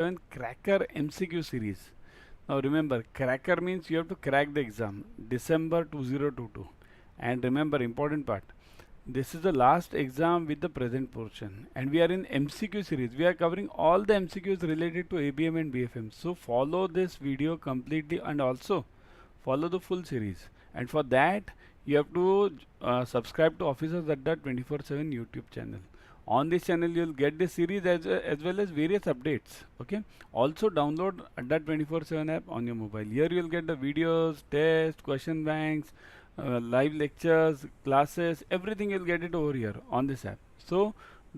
Cracker MCQ series. Now remember, cracker means you have to crack the exam. December 2022. And remember, important part. This is the last exam with the present portion. And we are in MCQ series. We are covering all the MCQs related to ABM and BFM. So follow this video completely and also follow the full series. And for that, you have to subscribe to Officers Adda 24/7 YouTube channel. On this channel, you'll get this series as well as various updates. Okay. Also download Adda 24/7 app on your mobile. Here you'll get the videos, tests, question banks, live lectures, classes, everything you'll get it over here on this app. So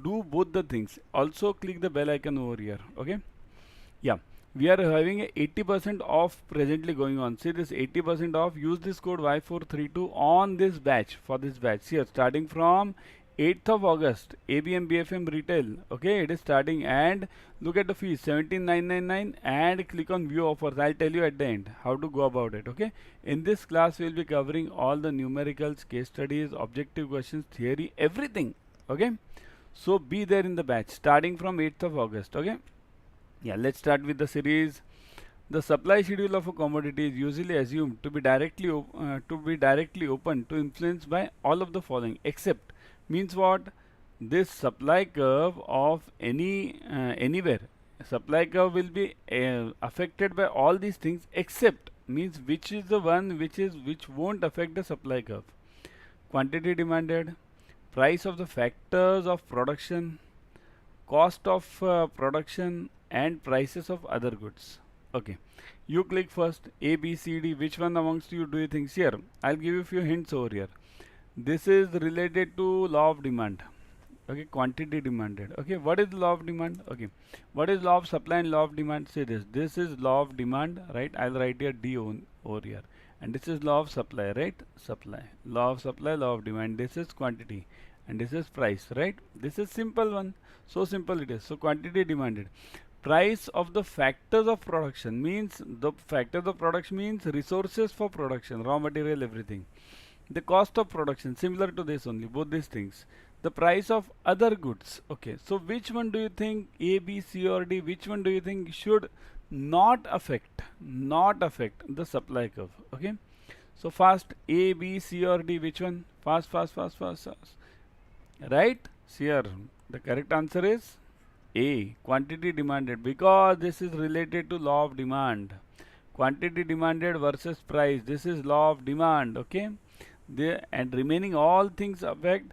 do both the things. Also click the bell icon over here. Okay. Yeah, we are having a 80% off presently going on. See this 80% off. Use this code Y432 on this batch for this batch. Here, starting from 8th of August, ABM BFM retail. Okay, it is starting, and look at the fees 17,999 and click on view offers. I'll tell you at the end how to go about it. Okay, in this class we'll be covering all the numericals, case studies, objective questions, theory, everything. Okay, so be there in the batch starting from 8th of August. Okay. Yeah, let's start with the series. The supply schedule of a commodity is usually assumed to be directly open to influence by all of the following, except means what? This supply curve of anywhere supply curve will be affected by all these things, except means which is the one which won't affect the supply curve. Quantity demanded, price of the factors of production, cost of production, and prices of other goods. Okay, you click first A, B, C, D. Which one amongst you do you think? Here, I'll give you a few hints over here. This is related to law of demand. Okay, quantity demanded. Okay, what is law of demand? Okay, what is law of supply and law of demand? Say this. This is law of demand, right? I'll write here D over here. And this is law of supply, right? Supply. Law of supply, law of demand. This is quantity. And this is price, right? This is simple one. So simple it is. So quantity demanded. Price of the factors of production means the factors of production means resources for production, raw material, everything. The cost of production, similar to this only, both these things. The price of other goods. Okay, so which one do you think, A, B, C or D, which one do you think should not affect the supply curve? Okay, so fast, A, B, C or D, which one? Fast. Right? Here, the correct answer is A, quantity demanded, because this is related to law of demand. Quantity demanded versus price. This is law of demand. Okay, and remaining all things affect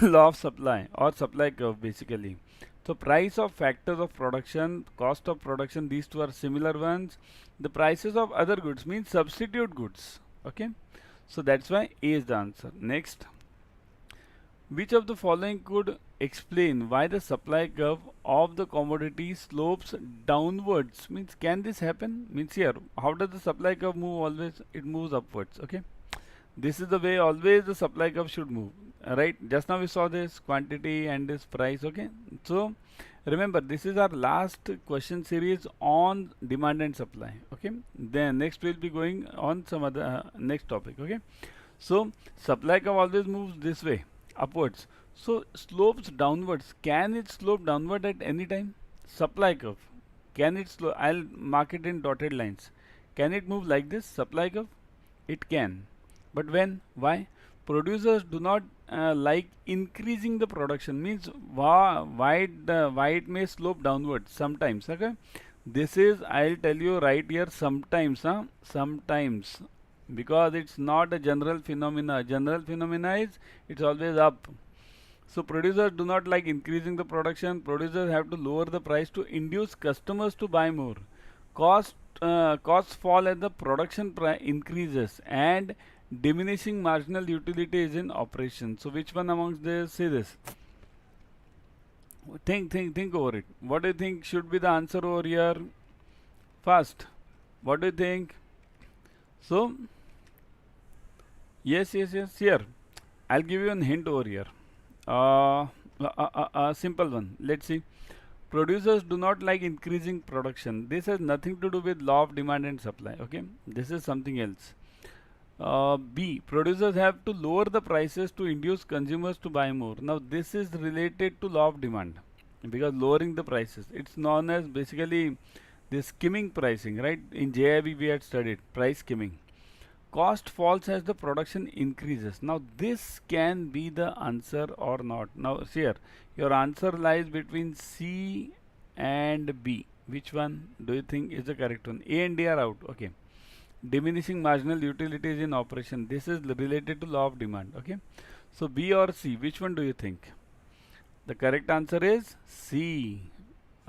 law of supply or supply curve basically. So price of factors of production, cost of production, these two are similar ones. The prices of other goods means substitute goods. Okay, so that's why A is the answer. Next, which of the following could explain why the supply curve of the commodity slopes downwards? Means can this happen? Means here, how does the supply curve move always? It moves upwards. Okay, this is the way always the supply curve should move. Right, just now we saw this quantity and this price. Okay, so remember this is our last question series on demand and supply. Okay, then next we'll be going on some other next topic. Okay, so supply curve always moves this way, upwards. So slopes downwards. Can it slope downward at any time? Supply curve. Can it slope? I'll mark it in dotted lines. Can it move like this? Supply curve? It can. But when? Why? Producers do not like increasing the production. Means why it may slope downwards sometimes. Okay. This is, I'll tell you right here, sometimes. Sometimes. Because it's not a general phenomena. General phenomena is it's always up. So producers do not like increasing the production. Producers have to lower the price to induce customers to buy more. Costs fall as the production price increases, and diminishing marginal utility is in operation. So which one amongst this? Say this. Think over it. What do you think should be the answer over here? Fast. What do you think? So yes. Here, I'll give you a hint over here. Simple one. Let's see. Producers do not like increasing production. This has nothing to do with law of demand and supply. Okay, this is something else. B, producers have to lower the prices to induce consumers to buy more. Now this is related to law of demand. because lowering the prices. It's known as basically the skimming pricing, right? In JAIIB we had studied price skimming. Cost falls as the production increases. Now this can be the answer or not. Now see here, your answer lies between C and B. Which one do you think is the correct one? A and D are out. Okay. Diminishing marginal utilities in operation. This is related to law of demand. Okay. So B or C, which one do you think? The correct answer is C,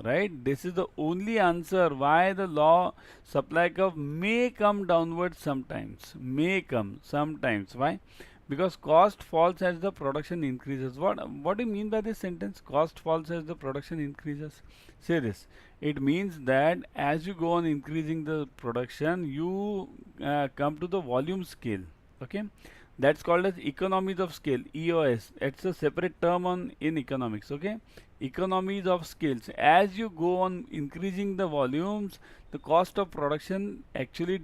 right? This is the only answer why the law supply curve may come downwards sometimes. May come sometimes. Why? Because cost falls as the production increases. What do you mean by this sentence? Cost falls as the production increases. Say this. It means that as you go on increasing the production, you come to the volume scale. Okay. That's called as economies of scale, EOS. It's a separate term in economics. Okay. Economies of scales. As you go on increasing the volumes, the cost of production actually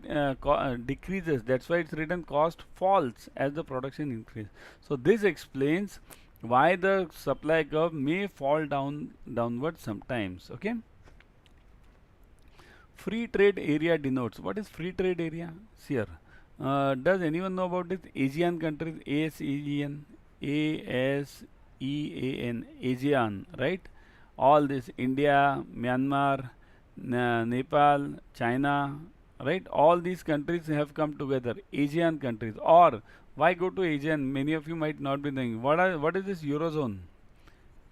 decreases. That's why it's written cost falls as the production increases. So this explains why the supply curve may fall downward sometimes. Okay. Free trade area denotes. What is free trade area? See here. Does anyone know about this? ASEAN countries, ASEAN, ASEAN, ASEAN, right? All this India, Myanmar, Nepal, China, right? All these countries have come together. ASEAN countries. Or why go to ASEAN? Many of you might not be thinking. What is this Eurozone?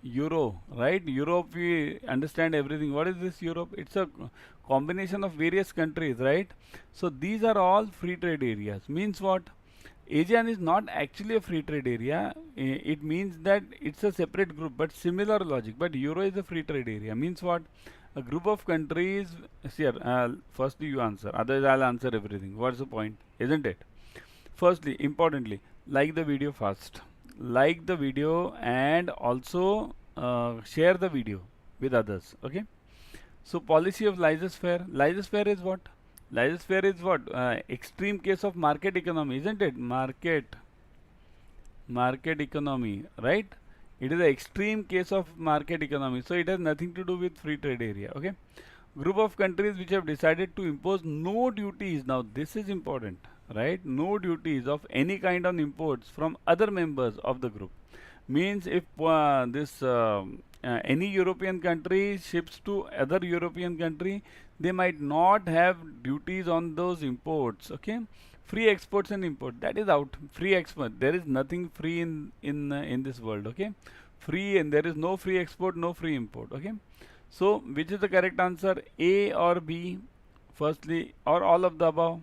Euro, right? Europe, we understand everything. What is this Europe? It's a combination of various countries, right? So these are all free trade areas. Means what? ASEAN is not actually a free trade area. It means that it's a separate group, but similar logic. But Euro is a free trade area. Means what? A group of countries. Here, firstly you answer. Otherwise, I'll answer everything. What's the point? Isn't it? Firstly, importantly, like the video first. Like the video and also share the video with others. Okay. So policy of laissez-faire. Laissez-faire is what? Laissez-faire is what? Extreme case of market economy, isn't it? Market economy, right? It is an extreme case of market economy. So it has nothing to do with free trade area. Okay. Group of countries which have decided to impose no duties. Now this is important, right? No duties of any kind on imports from other members of the group. Means if any European country ships to other European country, they might not have duties on those imports. Okay. Free exports and import, that is out. Free export, there is nothing free in this world. Okay. Free, and there is no free export, no free import. Okay. So which is the correct answer, A or B? Firstly, or all of the above?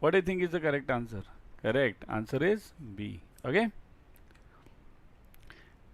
What do you think is the correct answer? Correct answer is B. Okay.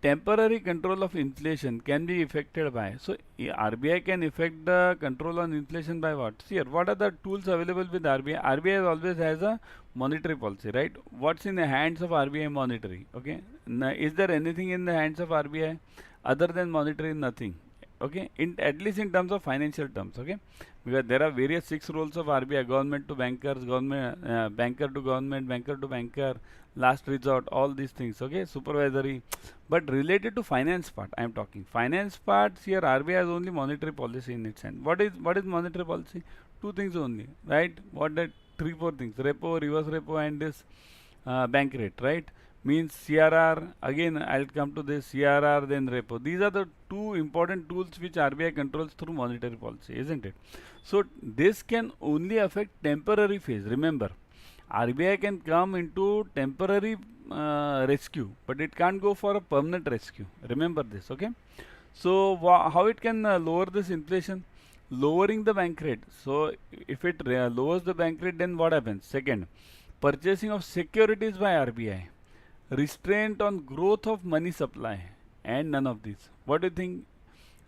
Temporary control of inflation can be affected by. So RBI can affect the control on inflation by what? See here, what are the tools available with RBI? RBI always has a monetary policy, right? What's in the hands of RBI? Monetary. Okay. Now, is there anything in the hands of RBI other than monetary? Nothing. Okay, in at least in terms of financial terms. Okay, because there are various 6 roles of RBI: government to bankers, government banker to government, banker to banker, last resort, all these things. Okay, supervisory. But related to finance part, I am talking finance parts here. RBI has only monetary policy in its hand. What is monetary policy? 2 things only, right? What that 3-4 things: repo, reverse repo, and this bank rate, right? Means CRR, again I'll come to this, CRR then repo. These are the 2 important tools which RBI controls through monetary policy, isn't it? So this can only affect temporary phase. Remember, RBI can come into temporary rescue, but it can't go for a permanent rescue. Remember this. Okay. So how it can lower this inflation? Lowering the bank rate. So if it lowers the bank rate, then what happens? Second, purchasing of securities by RBI, restraint on growth of money supply, and none of these. What do you think?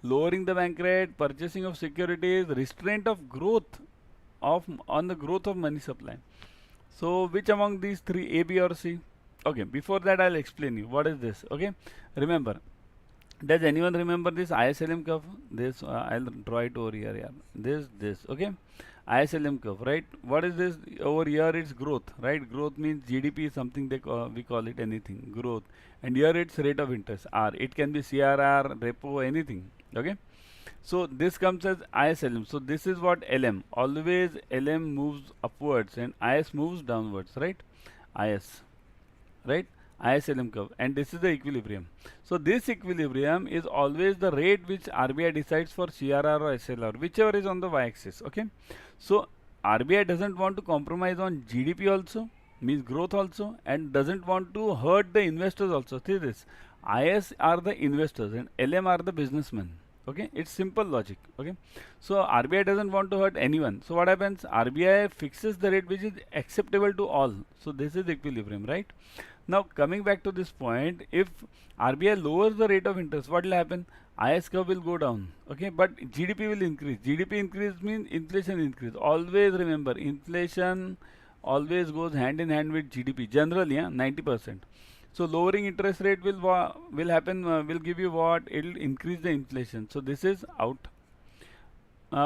Lowering the bank rate, purchasing of securities, restraint of growth on the growth of money supply. So which among these 3, A, B or C? Okay, before that I'll explain you what is this. Okay, remember, does anyone remember this ISLM curve? This I'll draw it over here. Yeah, this. Okay, ISLM curve, right? What is this? Over here it's growth, right? Growth means GDP is something we call it anything, growth. And here it's rate of interest, R. It can be CRR, repo, anything, okay? So this comes as ISLM. So this is what LM. Always LM moves upwards and IS moves downwards, right? IS, right? ISLM curve, and this is the equilibrium. So this equilibrium is always the rate which RBI decides for CRR or SLR, whichever is on the y-axis. Okay. So RBI doesn't want to compromise on GDP also, means growth also, and doesn't want to hurt the investors also. See this, IS are the investors and LM are the businessmen. Okay, it's simple logic. Okay, so RBI doesn't want to hurt anyone. So what happens? RBI fixes the rate which is acceptable to all. So this is equilibrium, right? Now coming back to this point, if RBI lowers the rate of interest, what will happen? IS curve will go down, okay, but GDP will increase. GDP increase means inflation increase. Always remember, inflation always goes hand in hand with GDP. Generally, 90%. So lowering interest rate will happen. Will give you what? It will increase the inflation. So this is out.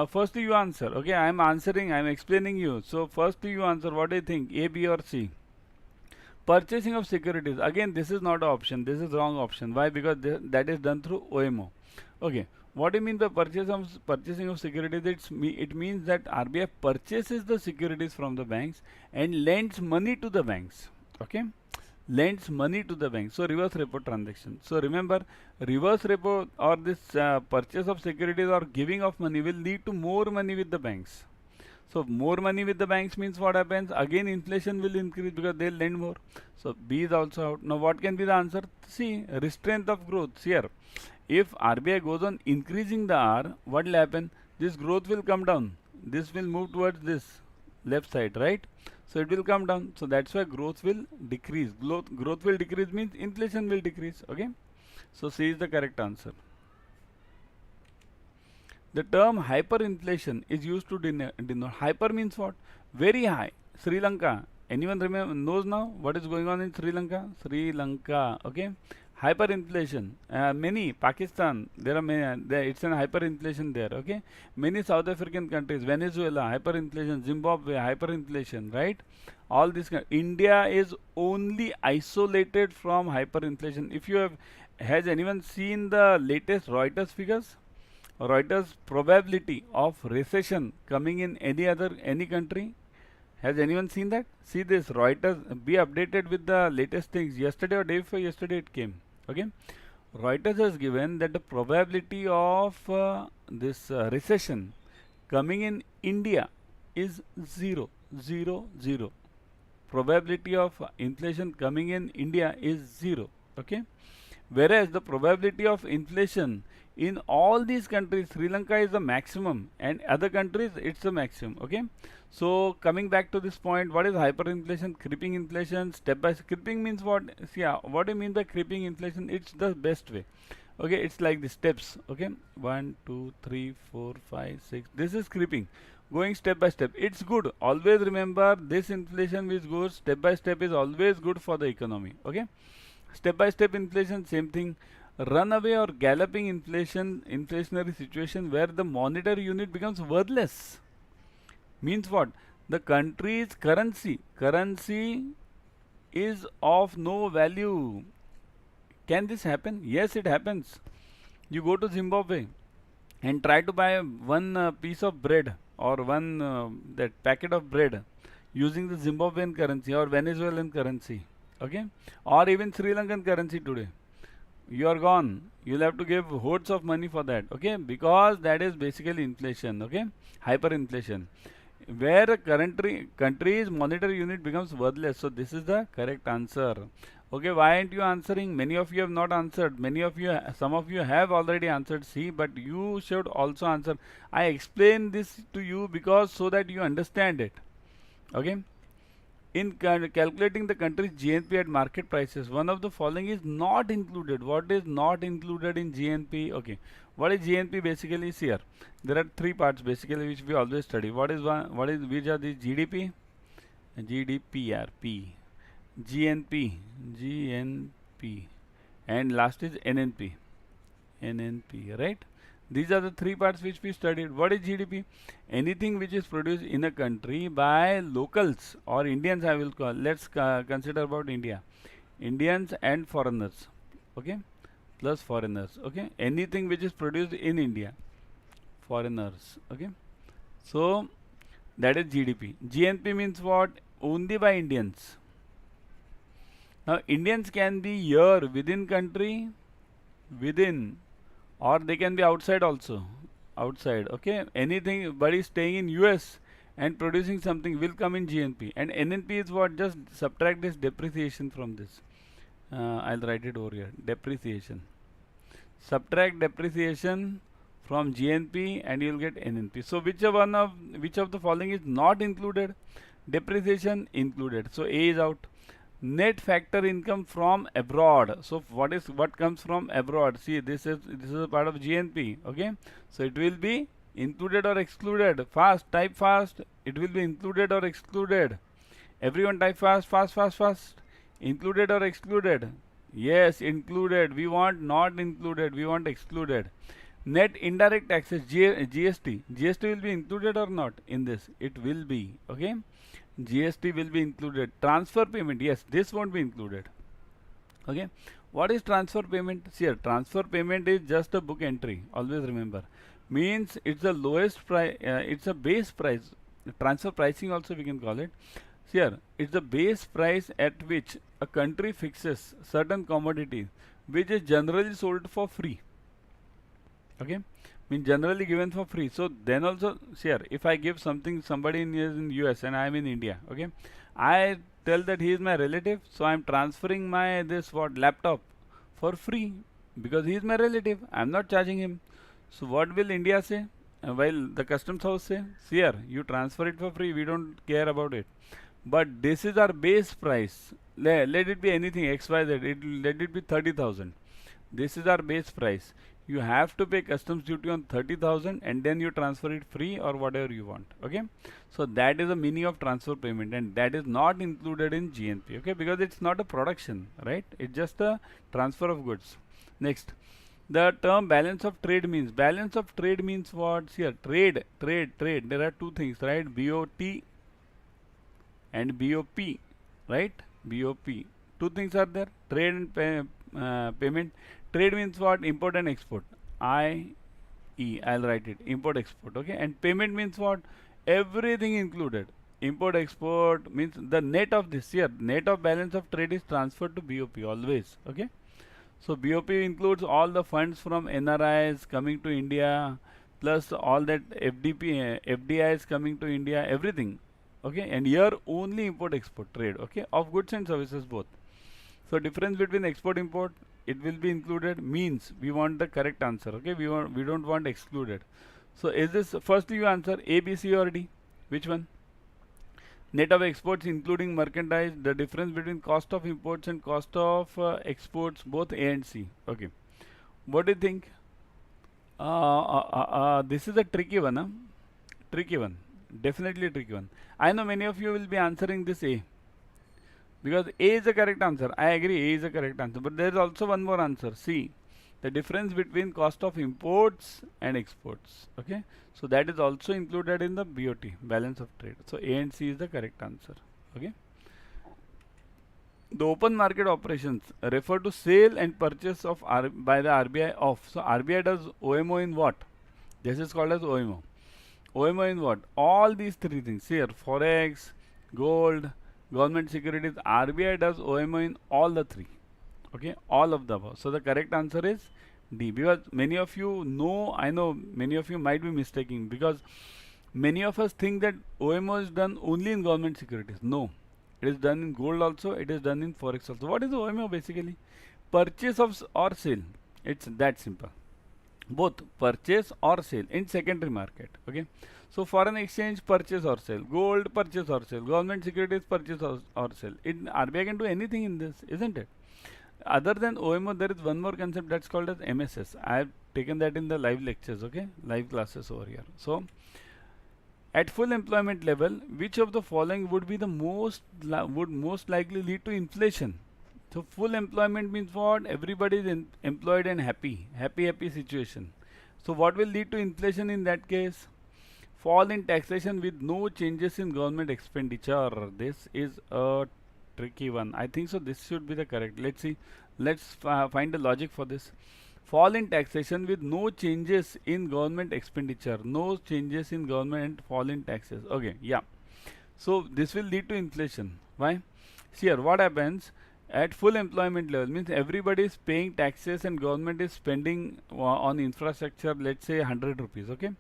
Firstly, you answer. Okay, I am answering. I am explaining you. So firstly, you answer. What do you think? A, B, or C? Purchasing of securities, again this is not an option, this is wrong option. Why? Because that is done through OMO. Okay, what do you mean by purchasing of securities? It means that RBI purchases the securities from the banks and lends money to the banks. Okay, lends money to the bank. So reverse repo transaction. So remember, reverse repo or this purchase of securities or giving of money will lead to more money with the banks. So more money with the banks means what happens? Again inflation will increase because they'll lend more. So B is also out. Now what can be the answer? C, restraint of growth. Here, if RBI goes on increasing the R, what will happen? This growth will come down. This will move towards this left side, right? So it will come down. So that's why growth will decrease. Growth will decrease means inflation will decrease. Okay. So C is the correct answer. The term hyperinflation is used to denote. Hyper means what? Very high. Sri Lanka. Anyone knows now what is going on in Sri Lanka? Sri Lanka. Okay. Hyperinflation. Many Pakistan. There are many. It's an hyperinflation there. Okay. Many South African countries. Venezuela. Hyperinflation. Zimbabwe. Hyperinflation. Right. All this. India is only isolated from hyperinflation. If you has anyone seen the latest Reuters figures? Reuters probability of recession coming in any country. Has anyone seen that? See this Reuters, be updated with the latest things. Yesterday or day before yesterday it came. Okay. Reuters has given that the probability of this recession coming in India is 0, 0, 0. Probability of inflation coming in India is 0. Okay. Whereas the probability of inflation in all these countries, Sri Lanka is the maximum and other countries it's the maximum. Okay. So coming back to this point, what is hyperinflation? Creeping inflation, step by step. Creeping means what? See, what do you mean by creeping inflation? It's the best way. Okay, it's like the steps. Okay, 1, 2, 3, 4, 5, 6. This is creeping, going step by step. It's good. Always remember this inflation which goes step by step is always good for the economy. Okay, step by step inflation, same thing. Runaway or galloping inflationary situation where the monetary unit becomes worthless. Means what? The country's currency is of no value. Can this happen? Yes, it happens. You go to Zimbabwe and try to buy one piece of bread or one that packet of bread using the Zimbabwean currency or Venezuelan currency. Okay, or even Sri Lankan currency today. You are gone. You'll have to give hordes of money for that. Okay, because that is basically inflation. Okay, hyperinflation, where a country's monetary unit becomes worthless. So this is the correct answer. Okay, why aren't you answering? Many of you have not answered. Some of you have already answered C, but you should also answer. I explain this to you because so that you understand it. Okay. In calculating the country's GNP at market prices, one of the following is not included. What is not included in GNP? Okay, what is GNP basically? See here, there are three parts basically which we always study. Which are these? GDP, GDPRP, GNP, and last is NNP, right? These are the three parts which we studied. What is GDP? Anything which is produced in a country by locals or Indians, I will call. Let's consider about India. Indians and foreigners. Okay? Plus foreigners. Okay? Anything which is produced in India. Foreigners. Okay? So, that is GDP. GNP means what? Only by Indians. Now, Indians can be here within country, within, or they can be outside also. Outside, okay? Anything, but is staying in US and producing something will come in GNP. And NNP is what? Just subtract this depreciation from this. I'll write it over here. Depreciation. Subtract depreciation from GNP and you'll get NNP. So which of the following is not included? Depreciation included. So A is out. Net factor income from abroad. So what comes from abroad? See, this is a part of GNP. Okay. So it will be included or excluded. Fast, type fast. It will be included or excluded. Everyone type fast, fast, fast, fast. Included or excluded? Yes, included. We want not included. We want excluded. Net indirect taxes, GST. GST will be included or not in this? It will be. Okay. GST will be included. Transfer payment, yes, this won't be included. Okay. What is transfer payment? See here, transfer payment is just a book entry. Always remember. Means it's the lowest price, it's a base price. Transfer pricing also we can call it. See here, it's the base price at which a country fixes certain commodity which is generally sold for free. Okay. Mean generally given for free. So then also, see here, if I give something somebody in US and I am in India, okay, I tell that he is my relative, so I am transferring my this what laptop for free because he is my relative. I am not charging him. So what will India say? While the customs house say, see here, you transfer it for free, we don't care about it. But this is our base price. Let it be anything XYZ. Let it be 30,000. This is our base price. You have to pay customs duty on 30,000 and then you transfer it free or whatever you want. Okay. So that is the meaning of transfer payment and that is not included in GNP. Okay. Because it's not a production, right? It's just a transfer of goods. Next. The term balance of trade means. Balance of trade means what? See here. Trade. There are two things, right? BOT and BOP, right? BOP. Two things are there. Trade and payment. Trade means what? Import and export. I'll write it. Import, export. Okay. And payment means what? Everything included. Import, export means the net of this year. Net of balance of trade is transferred to BOP always. Okay. So BOP includes all the funds from NRIs coming to India, plus all that FDIs coming to India, everything. Okay. And here only import, export trade. Okay. Of goods and services both. So difference between export, import, it will be included means we want the correct answer. Okay, we don't want excluded. So is this firstly you answer A, B, C or D? Which one? Net of exports including merchandise, the difference between cost of imports and cost of exports, both A and C. Okay. What do you think? This is a tricky one, huh? Tricky one. Definitely a tricky one. I know many of you will be answering this A. Because A is the correct answer. I agree, A is the correct answer. But there is also one more answer, C. The difference between cost of imports and exports. Okay. So that is also included in the BOT, balance of trade. So A and C is the correct answer. Okay. The open market operations refer to sale and purchase of by the RBI of. So RBI does OMO in what? This is called as OMO. OMO in what? All these three things. Here, forex, gold, government securities. RBI does OMO in all the three. Okay, all of the above. So the correct answer is D, because many of you know, I know many of you might be mistaking, because many of us think that OMO is done only in government securities. No, it is done in gold also, it is done in forex also. What is OMO basically? Purchase of or sale. It's that simple. Both purchase or sale in secondary market. Okay. So foreign exchange, purchase or sale. Gold, purchase or sale. Government securities, purchase or sale. RBI can do anything in this, isn't it? Other than OMO, there is one more concept that's called as MSS. I have taken that in the live lectures, okay? Live classes over here. So, at full employment level, which of the following would be the most likely lead to inflation? So, full employment means what? Everybody is employed and happy situation. So what will lead to inflation in that case? Fall in taxation with no changes in government expenditure. This is a tricky one. I think so. This should be the correct. Let's see. Let's find the logic for this. Fall in taxation with no changes in government expenditure. No changes in government fall in taxes. Okay, yeah. So this will lead to inflation. Why? See here, what happens at full employment level means everybody is paying taxes and government is spending on infrastructure, let's say 100 rupees. Okay.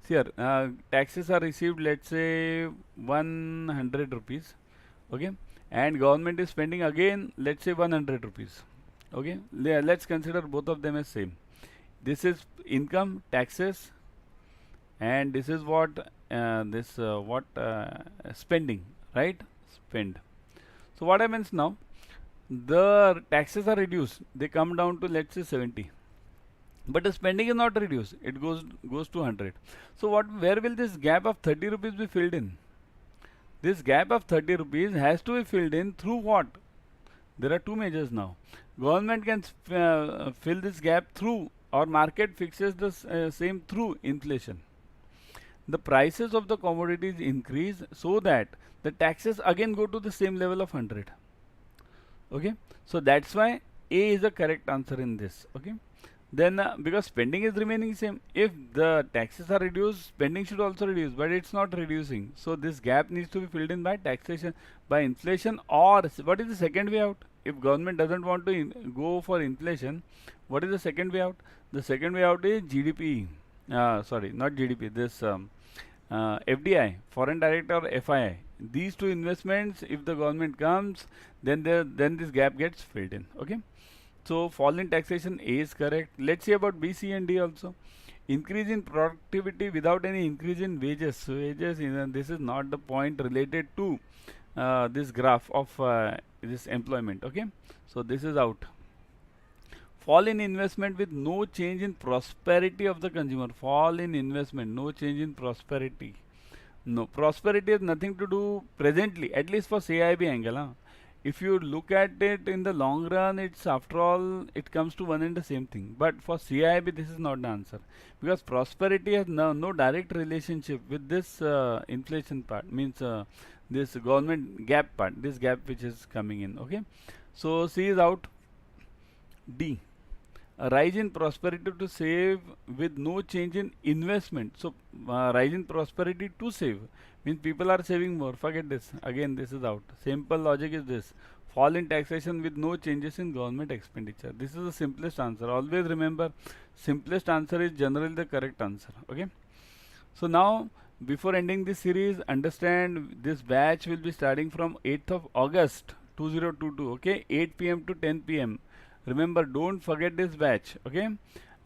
See here, taxes are received, let's say 100 rupees. Okay. And government is spending again, let's say 100 rupees. Okay. Let's consider both of them as same. This is income, taxes, and this is what spending, right? Spend. So what happens now? The taxes are reduced. They come down to, let's say, 70. But the spending is not reduced. It goes to 100. So where will this gap of 30 rupees be filled in? This gap of 30 rupees has to be filled in through what? There are two measures now. Government can fill this gap through, or market fixes the same through inflation. The prices of the commodities increase so that the taxes again go to the same level of 100. Okay, so that's why A is the correct answer in this. Okay, then because spending is remaining same, if the taxes are reduced, spending should also reduce, but it's not reducing. So this gap needs to be filled in by taxation, by inflation, or what is the second way out? If government doesn't want to go for inflation, what is the second way out? The second way out is GDP. Sorry, not GDP. This FDI, foreign direct or FII. These two investments, if the government comes, then this gap gets filled in. Okay. So fall in taxation, A is correct. Let's see about B, C, and D also. Increase in productivity without any increase in wages. So wages, this is not the point related to this graph of this employment. Okay. So this is out. Fall in investment with no change in prosperity of the consumer. Fall in investment, no change in prosperity. No, prosperity has nothing to do presently, at least for CAIIB angle. Huh? If you look at it in the long run, it's after all, it comes to one and the same thing. But for CAIIB, this is not the answer. Because prosperity has no direct relationship with this inflation part, means this government gap part, this gap which is coming in. Okay. So C is out. D. A rise in prosperity to save with no change in investment. So rise in prosperity to save means people are saving more. Forget this. Again, this is out. Simple logic is this. Fall in taxation with no changes in government expenditure. This is the simplest answer. Always remember, simplest answer is generally the correct answer. Okay. So now, before ending this series, understand this batch will be starting from 8th of August 2022. Okay, 8 p.m. to 10 p.m. Remember, don't forget this batch. Okay,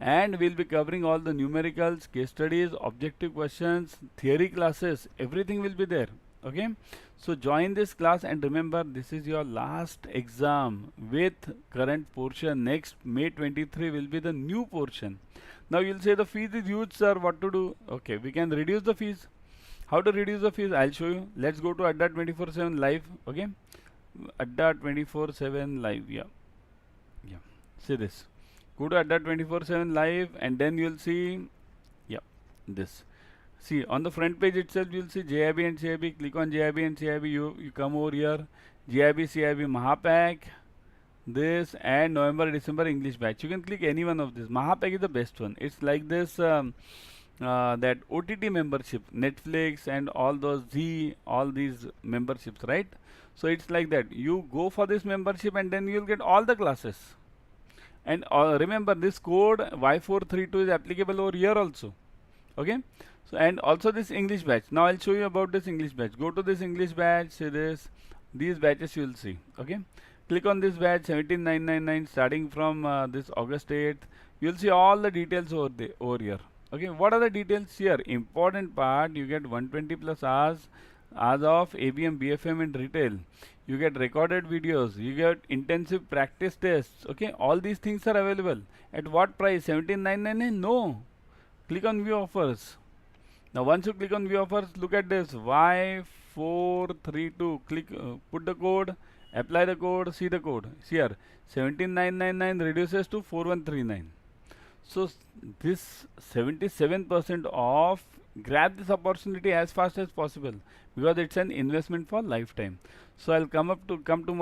and we'll be covering all the numericals, case studies, objective questions, theory classes. Everything will be there. Okay, so join this class and remember, this is your last exam with current portion. Next May 23 will be the new portion. Now you'll say the fees is huge, sir. What to do? Okay, we can reduce the fees. How to reduce the fees? I'll show you. Let's go to Adda 24/7 live. Okay, Adda 24/7 live. Yeah. See this. Go to Adda 24/7 live, and then you'll see, yeah, this. See on the front page itself, you'll see JAIIB and CAIIB. Click on JAIIB and CAIIB. You come over here. JAIIB CAIIB Mahapack. This and November December English batch. You can click any one of this. Mahapack is the best one. It's like this. That OTT membership, Netflix and all those all these memberships, right? So it's like that. You go for this membership and then you'll get all the classes. And remember, this code Y432 is applicable over here also. Okay. So and also this English batch. Now I'll show you about this English batch. Go to this English batch. See this. These batches you will see. Okay. Click on this batch 17999 starting from this August 8th. You'll see all the details over here. Okay. What are the details here? Important part. You get 120 plus hours of ABM, BFM and retail. You get recorded videos, you get intensive practice tests. Okay, all these things are available. At what price? 17,999? No. Click on view offers. Now once you click on view offers, look at this Y432. Click, put the code, apply the code, see the code. See here, 17,999 reduces to 4139. So this 77% of grab this opportunity as fast as possible because it's an investment for lifetime. So I'll come to